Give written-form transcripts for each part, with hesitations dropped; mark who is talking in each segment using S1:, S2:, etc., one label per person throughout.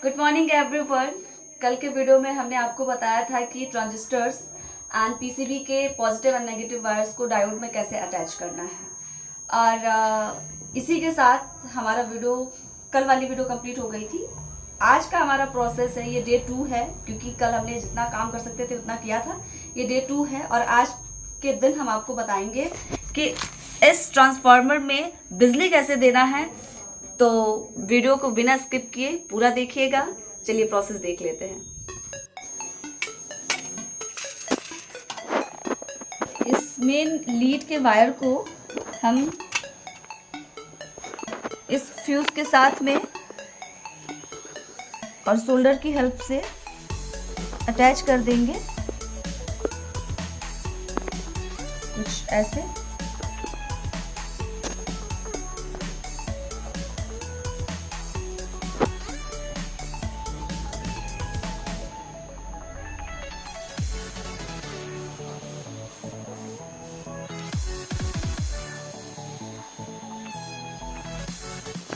S1: Good morning everyone. कल के video में हमने आपको बताया था कि ट्रांजिस्टर्स एंड पीसीबी के पॉजिटिव एंड नेगेटिव वायर्स को डायोड में कैसे अटैच करना है। और इसी के साथ हमारा वीडियो, कल वाली वीडियो कंप्लीट हो गई थी। आज का हमारा प्रोसेस है, ये डे 2 है, क्योंकि कल हमने जितना काम कर सकते थे उतना किया था। ये डे 2 है और आज के दिन हम आपको बताएंगे कि इस ट्रांसफार्मर में बिजली कैसे देना है। तो वीडियो को बिना स्किप किए पूरा देखिएगा। चलिए प्रोसेस देख लेते हैं। इस मेन लीड के वायर को हम इस फ्यूज के साथ में और सोल्डर की हेल्प से अटैच कर देंगे, कुछ ऐसे।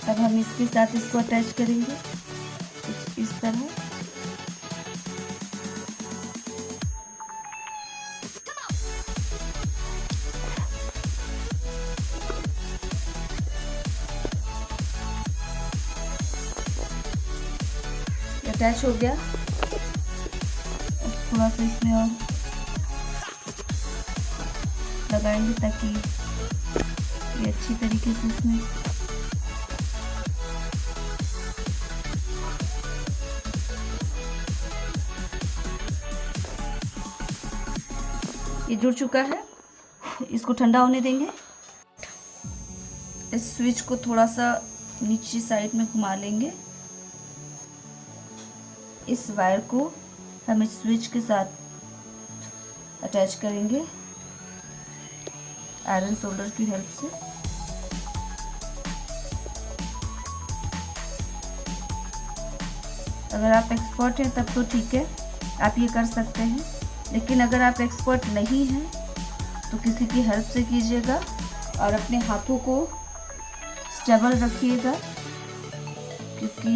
S1: अब हम इसके साथ इसको अटैच करेंगे कुछ इस तरह। अटैच हो गया। थोड़ा सा इसमें और लगाएंगे ताकि ये अच्छी तरीके से इसमें ये जुड़ चुका है। इसको ठंडा होने देंगे। इस स्विच को थोड़ा सा नीचे साइड में घुमा लेंगे। इस वायर को हम इस स्विच के साथ अटैच करेंगे आयरन सोल्डर की हेल्प से। अगर आप एक्सपर्ट हैं तब तो ठीक है, आप ये कर सकते हैं। लेकिन अगर आप एक्सपर्ट नहीं हैं तो किसी की हेल्प से कीजिएगा और अपने हाथों को स्टेबल रखिएगा, क्योंकि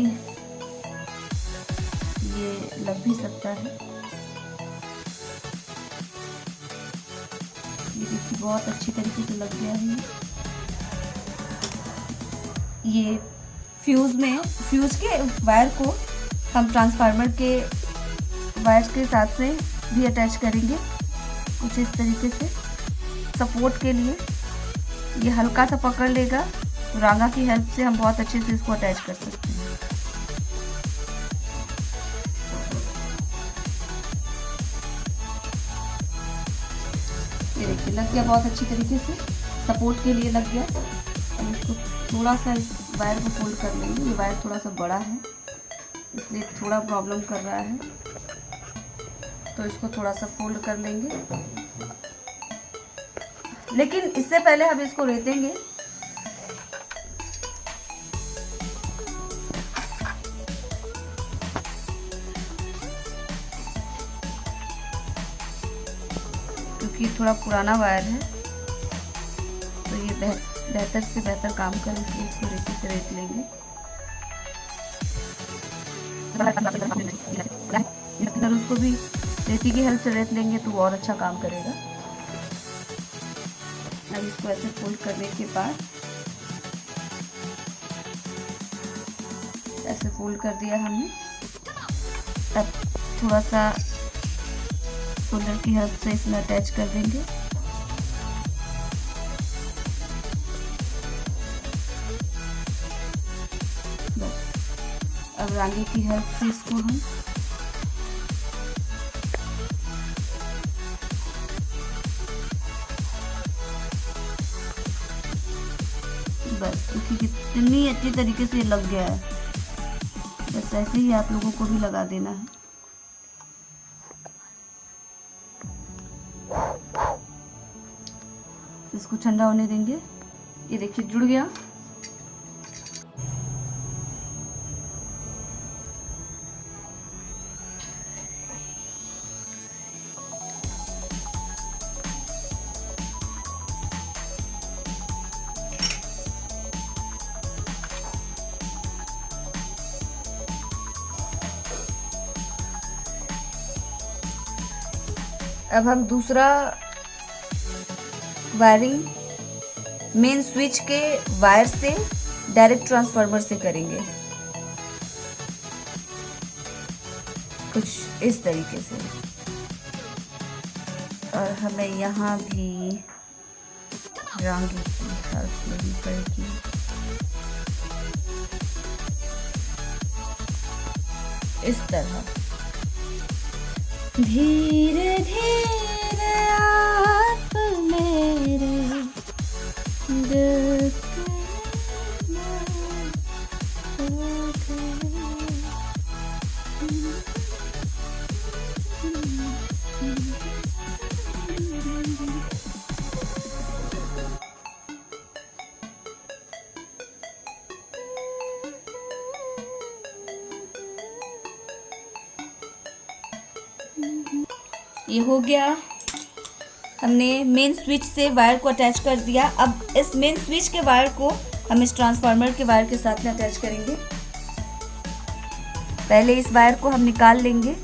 S1: ये लग भी सकता है। ये देखिए बहुत अच्छी तरीके से लग गया है। ये फ्यूज के वायर को हम ट्रांसफार्मर के वायर के साथ में भी अटैच करेंगे कुछ इस तरीके से सपोर्ट के लिए। ये हल्का सा पकड़ लेगा तो रांगा की हेल्प से हम बहुत अच्छे से इसको अटैच कर सकते हैं। ये देखिए लग गया बहुत अच्छी तरीके से, सपोर्ट के लिए लग गया। अब इसको थोड़ा सा इस वायर को फोल्ड कर लेंगे। ये वायर थोड़ा सा बड़ा है इसलिए थोड़ा प्रॉब्लम कर रहा है, तो इसको थोड़ा सा फोल्ड कर लेंगे। लेकिन इससे पहले हम इसको रेतेंगे। क्योंकि थोड़ा पुराना वायर है तो ये बेहतर से बेहतर काम करे, इसलिए इसको रेती से रेत लेंगे। अगर उसको भी रेती की हेल्प से रेत लेंगे तो और अच्छा काम करेगा। अब इसको ऐसे फोल्ड करने के बाद ऐसे फोल्ड कर दिया हमने। अब थोड़ा सा सोल्डर की हेल्प से इसमें अटैच कर देंगे। बस अब रांगे की हेल्प से इसको हम बस देखिए कितनी अच्छी तरीके से लग गया है। बस ऐसे ही आप लोगों को भी लगा देना है। इसको ठंडा होने देंगे। ये देखिए जुड़ गया। अब हम दूसरा वायरिंग मेन स्विच के वायर से डायरेक्ट ट्रांसफार्मर से करेंगे, कुछ इस तरीके से। और हमें यहाँ भी रांगी की हेल्प लेनी पड़ेगी। इस तरह धीरे धीरे आप मेरे दिल के ये हो गया। हमने मेन स्विच से वायर को अटैच कर दिया। अब इस मेन स्विच के वायर को हम इस ट्रांसफार्मर के वायर के साथ में अटैच करेंगे। पहले इस वायर को हम निकाल लेंगे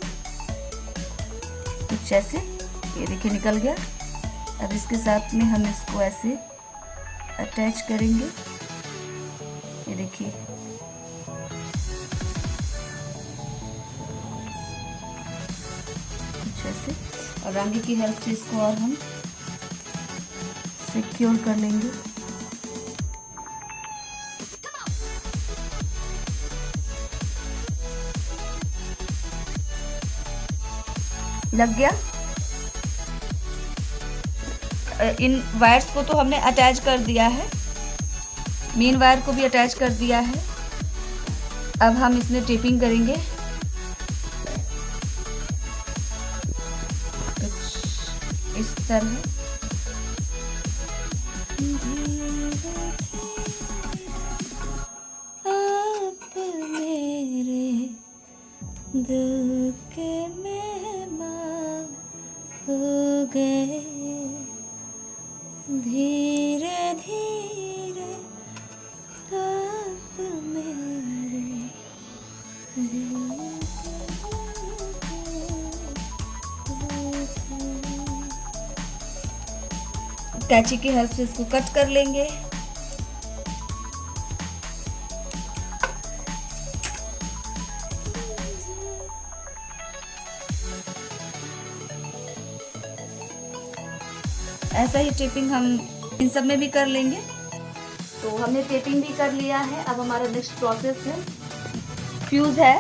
S1: कुछ ऐसे, ये देखिए निकल गया। अब इसके साथ में हम इसको ऐसे अटैच करेंगे, ये देखिए। कुछ ऐसे, और रांगी की हेल्प से इसको और हम सिक्योर कर लेंगे। लग गया। इन वायर्स को तो हमने अटैच कर दिया है, मेन वायर को भी अटैच कर दिया है। अब हम इसमें टेपिंग करेंगे। कुछ इस तरह आप मेरे दिल के मेहमान हो गए, धीरे धीरे आप मेरे कैंची की हेल्प से इसको कट कर लेंगे। ऐसा ही टेपिंग हम इन सब में भी कर लेंगे। तो हमने टेपिंग भी कर लिया है। अब हमारा नेक्स्ट प्रोसेस है फ्यूज़ है।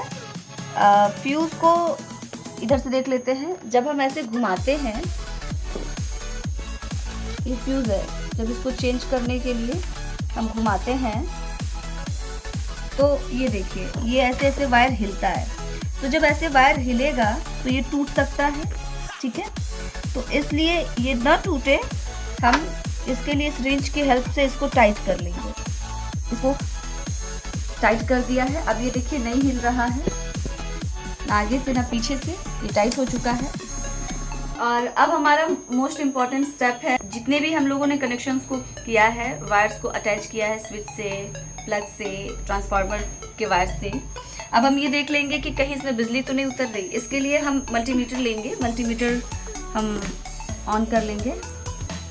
S1: फ्यूज़ को इधर से देख लेते हैं। जब हम ऐसे घुमाते हैं, ये फ्यूज़ है, जब इसको चेंज करने के लिए हम घुमाते हैं तो ये देखिए, ये ऐसे ऐसे वायर हिलता है। तो जब ऐसे वायर हिलेगा तो ये टूट सकता है, ठीक है। तो इसलिए ये ना टूटे, हम इसके लिए इस रिंच की हेल्प से इसको टाइट कर लेंगे। इसको टाइट कर दिया है। अब ये देखिए नहीं हिल रहा है, ना आगे से ना पीछे से, ये टाइट हो चुका है। और अब हमारा मोस्ट इम्पॉर्टेंट स्टेप है, जितने भी हम लोगों ने कनेक्शंस को किया है, वायर्स को अटैच किया है स्विच से, प्लग से, ट्रांसफार्मर के वायर से। अब हम ये देख लेंगे कि कहीं इसमें बिजली तो नहीं उतर रही। इसके लिए हम मल्टीमीटर लेंगे। मल्टीमीटर हम ऑन कर लेंगे।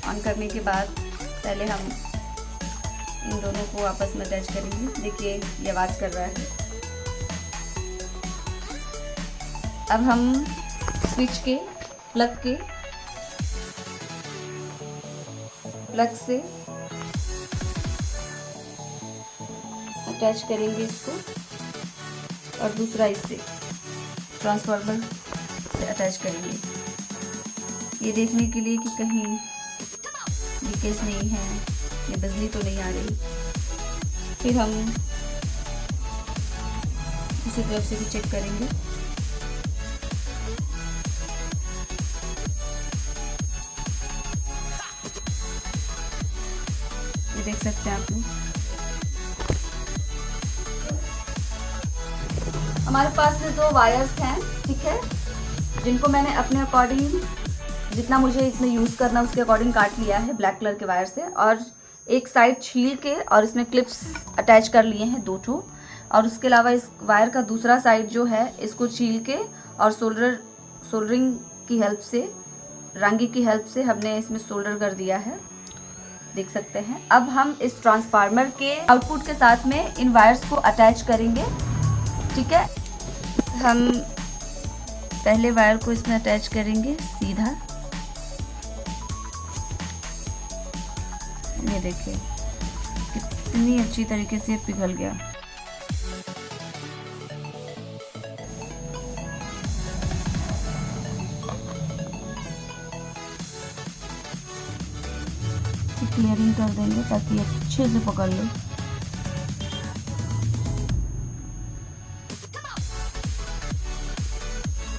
S1: ऑन करने के बाद पहले हम इन दोनों को आपस में अटैच करेंगे। देखिए ये आवाज़ कर रहा है। अब हम स्विच के प्लग से अटैच करेंगे इसको, और दूसरा इससे ट्रांसफार्मर से अटैच करेंगे, ये देखने के लिए कि कहीं लीकेज नहीं है, ये बिजली तो नहीं आ रही। फिर हम इसी तरफ से भी चेक करेंगे। ये देख सकते हैं आप लोग, हमारे पास में 2 वायर्स हैं, ठीक है, जिनको मैंने अपने अकॉर्डिंग, जितना मुझे इसमें यूज़ करना उसके अकॉर्डिंग काट लिया है ब्लैक कलर के वायर से। और एक साइड छील के और इसमें क्लिप्स अटैच कर लिए हैं 2 ठो। और उसके अलावा इस वायर का दूसरा साइड जो है, इसको छील के और सोल्डरिंग की हेल्प से रांगी की हेल्प से हमने इसमें सोल्डर कर दिया है, देख सकते हैं। अब हम इस ट्रांसफार्मर के आउटपुट के साथ में इन वायर्स को अटैच करेंगे, ठीक है। हम पहले वायर को इसमें अटैच करेंगे सीधा, ये देखिए कितनी अच्छी तरीके से पिघल गया। क्लियरिंग कर देंगे ताकि अच्छे से पकड़ ले।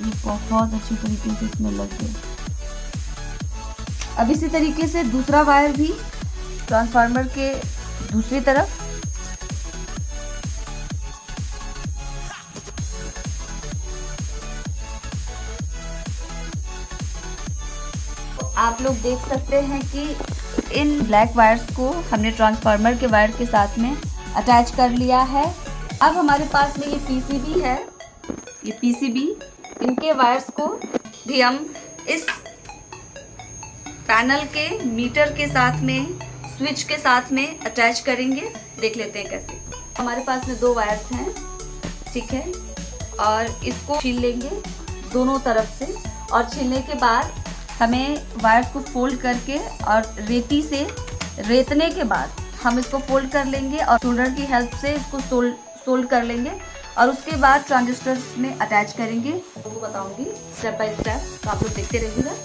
S1: ये बहुत अच्छी तरीके से इसमें लग गया। अब इसी तरीके से दूसरा वायर भी ट्रांसफार्मर के दूसरी तरफ, आप लोग देख सकते हैं कि इन ब्लैक वायर्स को हमने ट्रांसफार्मर के वायर के साथ में अटैच कर लिया है। अब हमारे पास में ये पीसीबी है, ये पीसीबी, इनके वायर्स को भी हम इस पैनल के मीटर के साथ में, स्विच के साथ में अटैच करेंगे। देख लेते हैं कैसे। हमारे पास में 2 वायर्स हैं, ठीक है, और इसको छील लेंगे दोनों तरफ से, और छीलने के बाद हमें वायर्स को फोल्ड करके और रेती से रेतने के बाद हम इसको फोल्ड कर लेंगे और सोल्डर की हेल्प से इसको सोल्ड कर लेंगे, और उसके बाद ट्रांजिस्टर्स में अटैच करेंगे। वो बताऊंगी स्टेप बाय स्टेप, तो आप लोग देखते रहिएगा।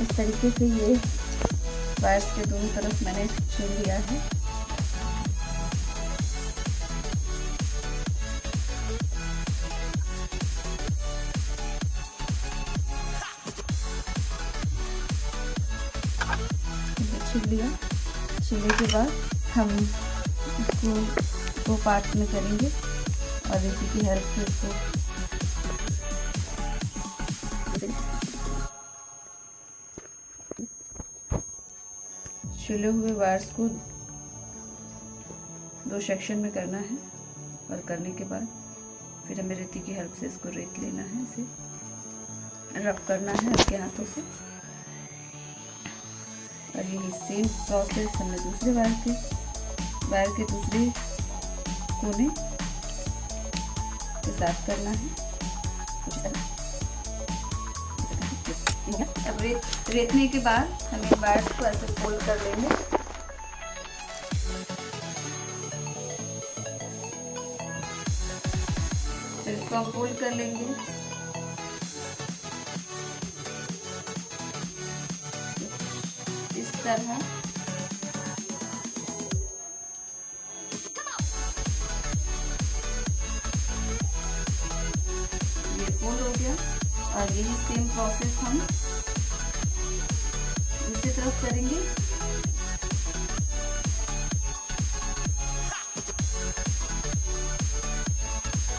S1: इस तरीके से ये वायर्स के दोनों तरफ मैंने छील लिया है। छील लिया, छीलने के बाद हम इसको 2 पार्ट में करेंगे और रेती की हेल्प से इसको छिले हुए वायर्स को 2 सेक्शन में करना है, और करने के बाद फिर हमें रेती की हेल्प से इसको रेत लेना है, इसे रफ करना है आपके हाथों से। और यही सेम प्रोसेस हमें दूसरे वायर के दूसरे कोने के साथ करना है। अब रेतने के बाद हम इन वायर्स को ऐसे फोल्ड कर लेंगे। फिर इसको हम फोल्ड कर लेंगे। इस तरह ये फोल्ड हो गया, और यही सेम प्रोसेस हम दूसरी तरफ करेंगे।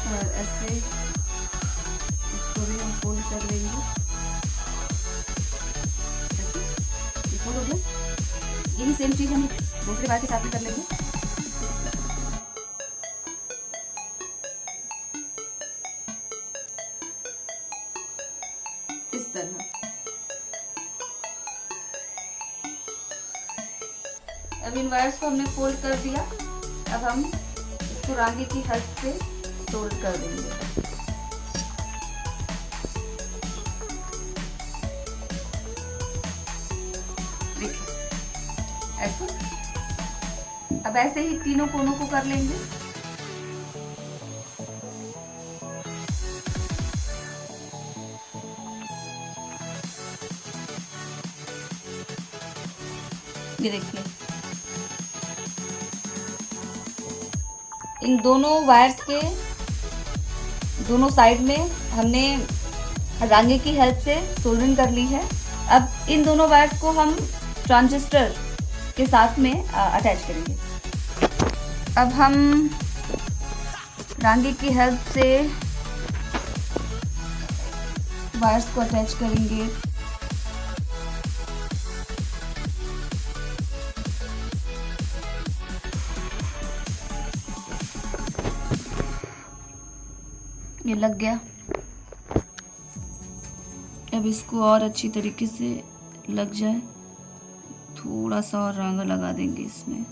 S1: और ऐसे इसको भी हम फोल्ड कर लेंगे। ये फोल्ड हो गया, यही सेम चीज हम दूसरे वायर के साथ में कर लेंगे। इस तरह अब इन वायर्स को हमने फोल्ड कर दिया। अब हम इसको रांगी की हेल्प से सोल्ड कर देंगे। देखिए ऐसे, अब ऐसे ही तीनों कोनों को कर लेंगे। ये देखिए इन दोनों वायर्स के दोनों साइड में हमने रांगे की हेल्प से सोल्डरिंग कर ली है। अब इन दोनों वायर्स को हम ट्रांजिस्टर के साथ में अटैच करेंगे। अब हम रांगे की हेल्प से वायर्स को अटैच करेंगे। ये लग गया। अब इसको और अच्छी तरीके से लग जाए, थोड़ा सा और रंग लगा देंगे इसमें।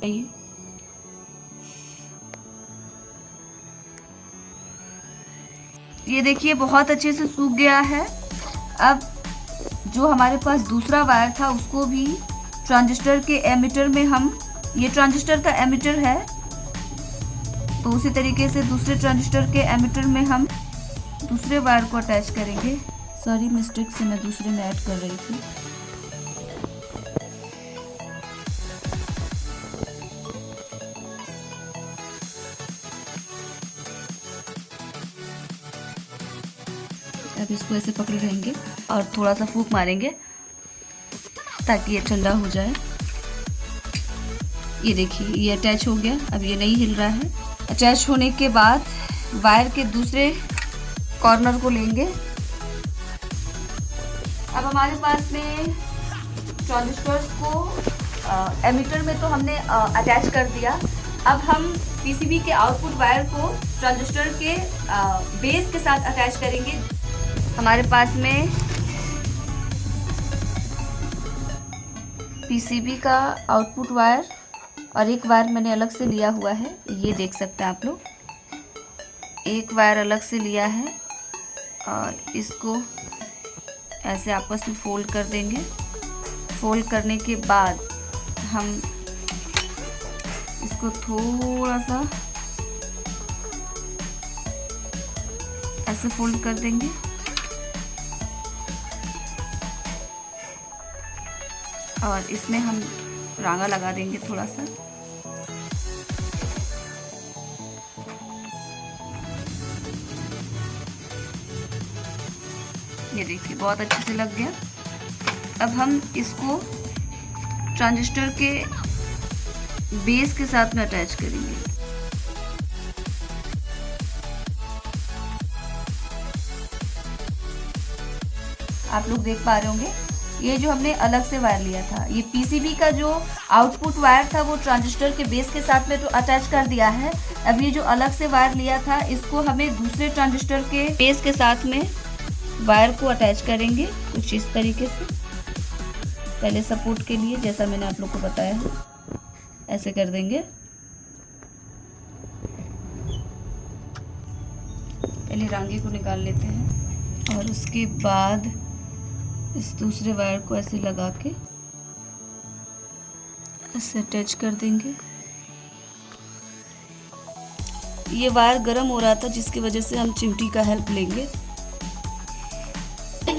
S1: ये देखिए बहुत अच्छे से सूख गया है। अब जो हमारे पास दूसरा वायर था उसको भी ट्रांजिस्टर के एमीटर में हम, ये ट्रांजिस्टर का एमीटर है, तो उसी तरीके से दूसरे ट्रांजिस्टर के एमीटर में हम दूसरे वायर को अटैच करेंगे। सॉरी, मिस्टेक से मैं दूसरे में ऐड कर रही थी। अब इसको ऐसे पकड़े रहेंगे और थोड़ा सा फूंक मारेंगे ताकि ये ठंडा हो जाए। ये देखिए ये अटैच हो गया। अब ये नहीं हिल रहा है। अटैच होने के बाद वायर के दूसरे कॉर्नर को लेंगे। अब हमारे पास में ट्रांजिस्टर्स को एमीटर में तो हमने अटैच कर दिया। अब हम पीसीबी के आउटपुट वायर को ट्रांजिस्टर के बेस के साथ अटैच करेंगे। हमारे पास में पीसीबी का आउटपुट वायर और एक वायर मैंने अलग से लिया हुआ है, ये देख सकते हैं आप लोग। एक वायर अलग से लिया है और इसको ऐसे आपस में फोल्ड कर देंगे। फोल्ड करने के बाद हम इसको थोड़ा सा ऐसे फोल्ड कर देंगे और इसमें हम रांगा लगा देंगे थोड़ा सा। ये देखिए बहुत अच्छे से लग गया। अब हम इसको ट्रांजिस्टर के बेस के साथ में अटैच करेंगे। आप लोग देख पा रहे होंगे, ये जो हमने अलग से वायर लिया था, ये पीसीबी का जो आउटपुट वायर था वो ट्रांजिस्टर के बेस के साथ में तो अटैच कर दिया है। अब ये जो अलग से वायर लिया था इसको हमें दूसरे ट्रांजिस्टर के बेस के साथ में वायर को अटैच करेंगे कुछ इस तरीके से। पहले सपोर्ट के लिए, जैसा मैंने आप लोग को बताया है, ऐसे कर देंगे। पहले रांगे को निकाल लेते हैं और उसके बाद इस दूसरे वायर को ऐसे लगा के ऐसे अटैच कर देंगे। ये वायर गर्म हो रहा था जिसकी वजह से हम चिमटी का हेल्प लेंगे।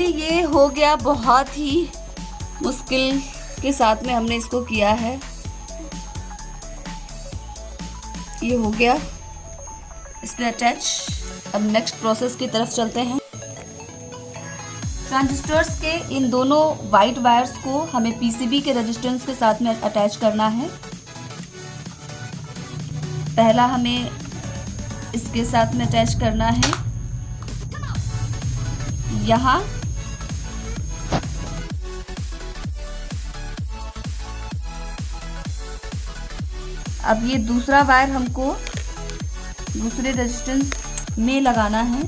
S1: ये हो गया, बहुत ही मुश्किल के साथ में हमने इसको किया है। ये हो गया इसमें अटैच। अब नेक्स्ट प्रोसेस की तरफ चलते हैं। ट्रांजिस्टर्स के इन दोनों वाइट वायर्स को हमें पीसीबी के रेजिस्टेंस के साथ में अटैच करना है। पहला हमें इसके साथ में अटैच करना है यहाँ। अब ये दूसरा वायर हमको दूसरे रेजिस्टेंस में लगाना है।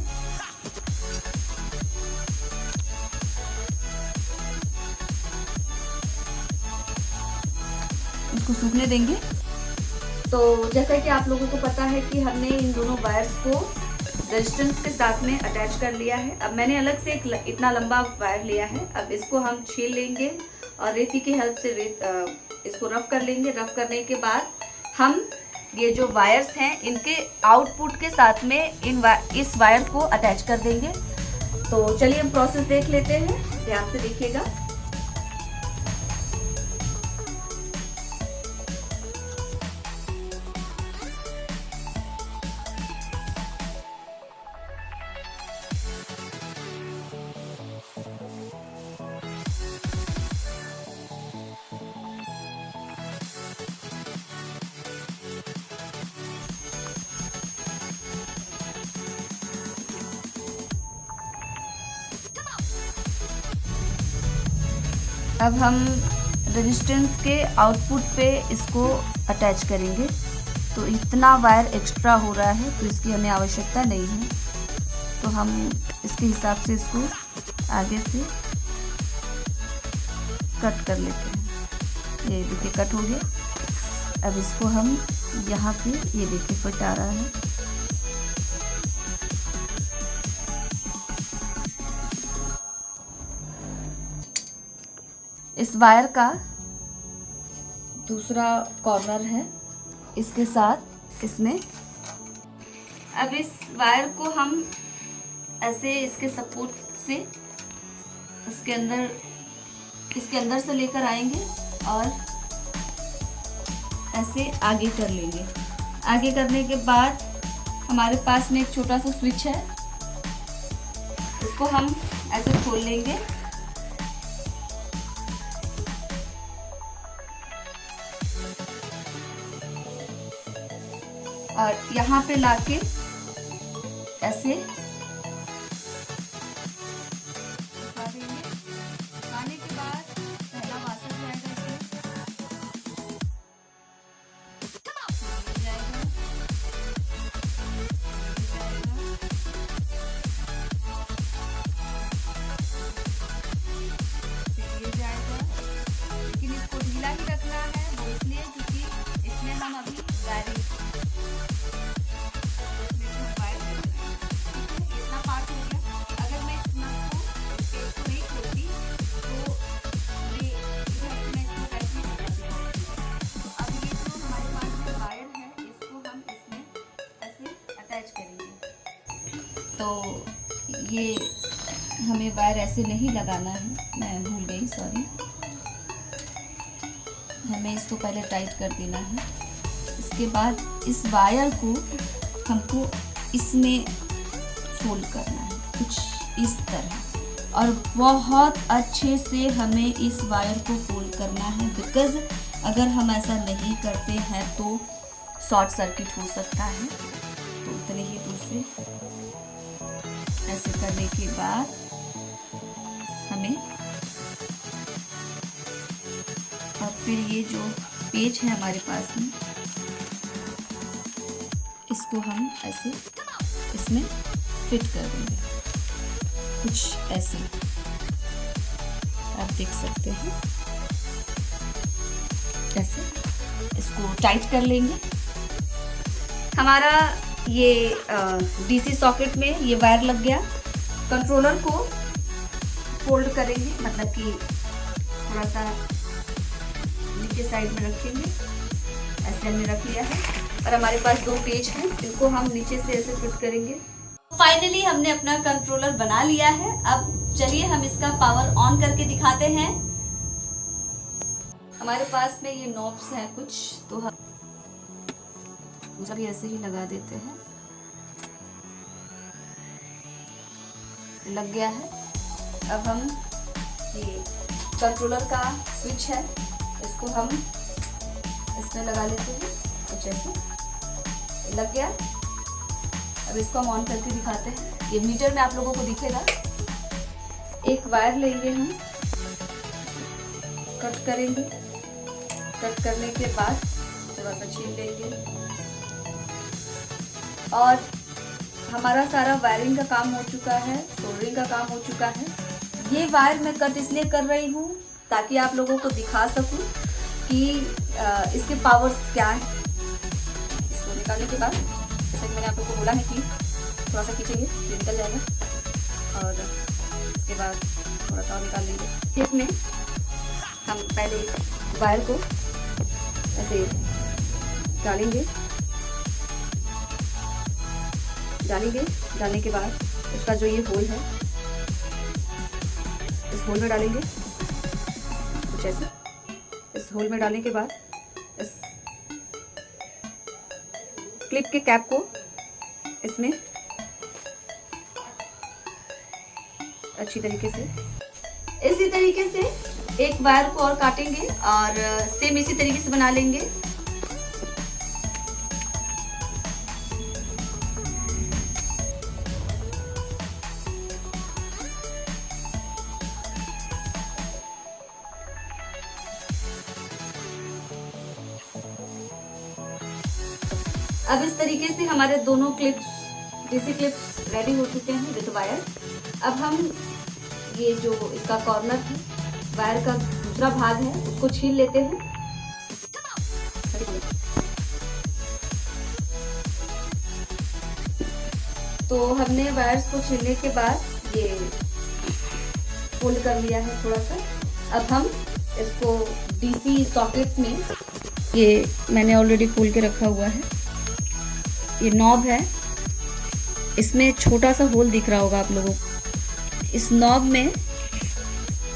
S1: इसको सूखने देंगे। तो जैसा कि आप लोगों को पता है कि हमने इन दोनों वायर्स को रेजिस्टेंस के साथ में अटैच कर लिया है। अब मैंने अलग से एक इतना लंबा वायर लिया है। अब इसको हम छील लेंगे और रेती की हेल्प से इसको रफ कर लेंगे। रफ करने के बाद हम ये जो वायर्स हैं इनके आउटपुट के साथ में इस वायर को अटैच कर देंगे। तो चलिए हम प्रोसेस देख लेते हैं, ध्यान से देखिएगा। अब हम रेजिस्टेंस के आउटपुट पे इसको अटैच करेंगे। तो इतना वायर एक्स्ट्रा हो रहा है तो इसकी हमें आवश्यकता नहीं है। तो हम इसके हिसाब से इसको आगे से कट कर लेते हैं। ये देखिए कट हो गया। अब इसको हम यहाँ पे ये देखिए फिट आ रहा है। इस वायर का दूसरा कॉर्नर है इसके साथ इसमें। अब इस वायर को हम ऐसे इसके सपोर्ट से इसके अंदर से लेकर आएंगे और ऐसे आगे कर लेंगे। आगे करने के बाद हमारे पास में एक छोटा सा स्विच है, इसको हम ऐसे खोल लेंगे और यहाँ पे लाके ऐसे लगाने के बाद पहला वाशर जाएगा ये जाएगा, लेकिन इसको ढीला ही रखना है, वो इसलिए क्योंकि इसमें हम अभी वायरिंग तो ये हमें वायर ऐसे नहीं लगाना है, मैं भूल गई सॉरी। हमें इसको पहले टाइट कर देना है। इसके बाद इस वायर को हमको इसमें फोल्ड करना है कुछ इस तरह, और बहुत अच्छे से हमें इस वायर को फोल्ड करना है, बिकॉज़ अगर हम ऐसा नहीं करते हैं तो शॉर्ट सर्किट हो सकता है। तो उतने ही दूर से ऐसे करने के बाद हमें और फिर ये जो पेज है हमारे पास में, इसको हम ऐसे इसमें फिट कर देंगे कुछ ऐसे, आप देख सकते हैं। ऐसे इसको टाइट कर लेंगे। हमारा ये डीसी सॉकेट में ये वायर लग गया। कंट्रोलर को फोल्ड करेंगे, मतलब कि थोड़ा सा नीचे साइड में रखेंगे, ऐसे हमने रख लिया है। और हमारे पास दो पेज हैं, इनको हम नीचे से ऐसे फिट करेंगे। फाइनली हमने अपना कंट्रोलर बना लिया है। अब चलिए हम इसका पावर ऑन करके दिखाते हैं। हमारे पास में ये नॉब्स हैं कुछ, तो हम जब ऐसे ही लगा देते हैं। लग गया है। अब हम ये कंट्रोलर का स्विच है, इसको हम इसमें लगा लेते हैं कुछ ऐसे। लग गया। अब इसको हम ऑन करके दिखाते हैं। ये मीटर में आप लोगों को दिखेगा। एक वायर लेंगे हम, कट करेंगे। कट करने के बाद थोड़ा सा छील लेंगे और हमारा सारा वायरिंग का काम हो चुका है, सोल्डरिंग का काम हो चुका है। ये वायर मैं कट इसलिए कर रही हूँ ताकि आप लोगों को दिखा सकूँ कि इसके पावर्स क्या है। इसको निकालने के बाद जैसे कि मैंने आप लोगों को बोला है कि थोड़ा सा खींचेंगे, ये निकल जाएगा। और इसके बाद थोड़ा सा निकाल लेंगे। इसमें हम पहले इस वायर को ऐसे डालेंगे। डालने के बाद इसका जो ये होल है, इस होल में डालेंगे कुछ ऐसे। इस होल में डालने के बाद इस क्लिप के कैप को इसमें अच्छी तरीके से, इसी तरीके से एक वायर को और काटेंगे और सेम इसी तरीके से बना लेंगे। अब इस तरीके से हमारे दोनों क्लिप्स पीसी क्लिप्स रेडी हो चुके हैं विद वायर। अब हम ये जो इसका कॉर्नर है, वायर का दूसरा भाग है, उसको छील लेते हैं। तो हमने वायर्स को छीलने के बाद ये फोल्ड कर लिया है थोड़ा सा। अब हम इसको डीसी सॉकेट्स में, ये मैंने ऑलरेडी खोल के रखा हुआ है, ये नॉब है, इसमें छोटा सा होल दिख रहा होगा आप लोगों को। इस नॉब में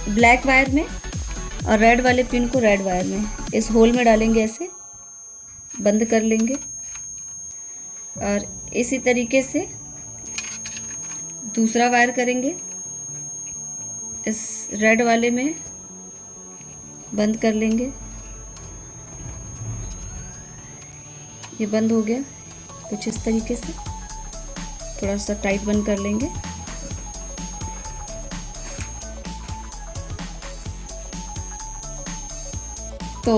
S1: ब्लैक वायर में और रेड वाले पिन को रेड वायर में इस होल में डालेंगे, ऐसे बंद कर लेंगे। और इसी तरीके से दूसरा वायर करेंगे, इस रेड वाले में बंद कर लेंगे। ये बंद हो गया कुछ इस तरीके से, थोड़ा सा टाइट बंद कर लेंगे। तो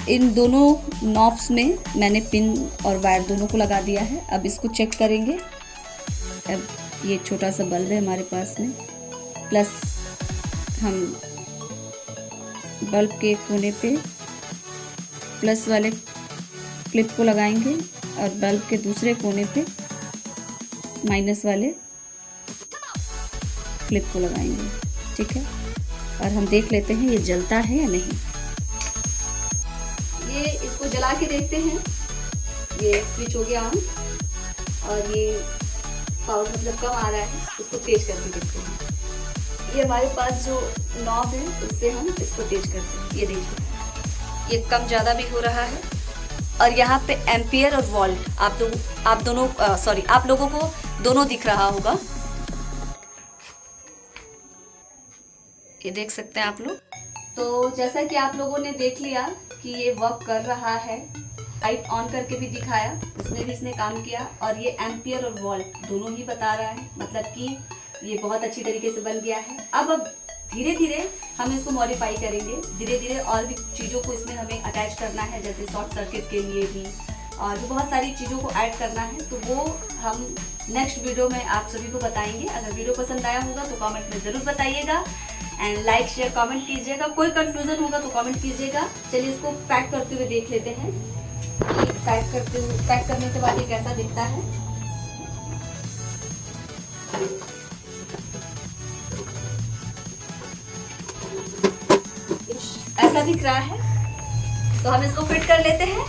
S1: इन दोनों नॉब्स में मैंने पिन और वायर दोनों को लगा दिया है। अब इसको चेक करेंगे। अब ये छोटा सा बल्ब है हमारे पास में, प्लस हम बल्ब के कोने पे प्लस वाले क्लिप को लगाएंगे और बल्ब के दूसरे कोने पे माइनस वाले क्लिप को लगाएंगे, ठीक है। और हम देख लेते हैं ये जलता है या नहीं। ये इसको जला के देखते हैं। ये स्विच हो गया ऑन और ये पावर मतलब कम आ रहा है, इसको तेज करके देखते हैं। ये हमारे पास जो नॉब है उससे हम इसको तेज करते हैं। ये देखिए, ये कम ज़्यादा भी हो रहा है। और यहाँ पे एम्पियर और वोल्ट आप लोगों को दोनों दिख रहा होगा, ये देख सकते हैं आप लोग। तो जैसा कि आप लोगों ने देख लिया कि ये वर्क कर रहा है, लाइट ऑन करके भी दिखाया, उसमें भी इसने काम किया। और ये एम्पियर और वोल्ट दोनों ही बता रहा है, मतलब कि ये बहुत अच्छी तरीके से बन गया है। अब धीरे धीरे हम इसको मॉडिफाई करेंगे, धीरे धीरे और भी चीज़ों को इसमें हमें अटैच करना है, जैसे शॉर्ट सर्किट के लिए भी, और भी बहुत सारी चीज़ों को ऐड करना है। तो वो हम नेक्स्ट वीडियो में आप सभी को बताएंगे। अगर वीडियो पसंद आया होगा तो कमेंट में ज़रूर बताइएगा एंड लाइक शेयर कमेंट कीजिएगा। कोई कंफ्यूजन होगा तो कमेंट कीजिएगा। चलिए इसको पैक करते हुए देख लेते हैं। पैक करने के बाद ये कैसा दिखता है। ऐसा दिख रहा है, तो हम इसको फिट कर लेते हैं।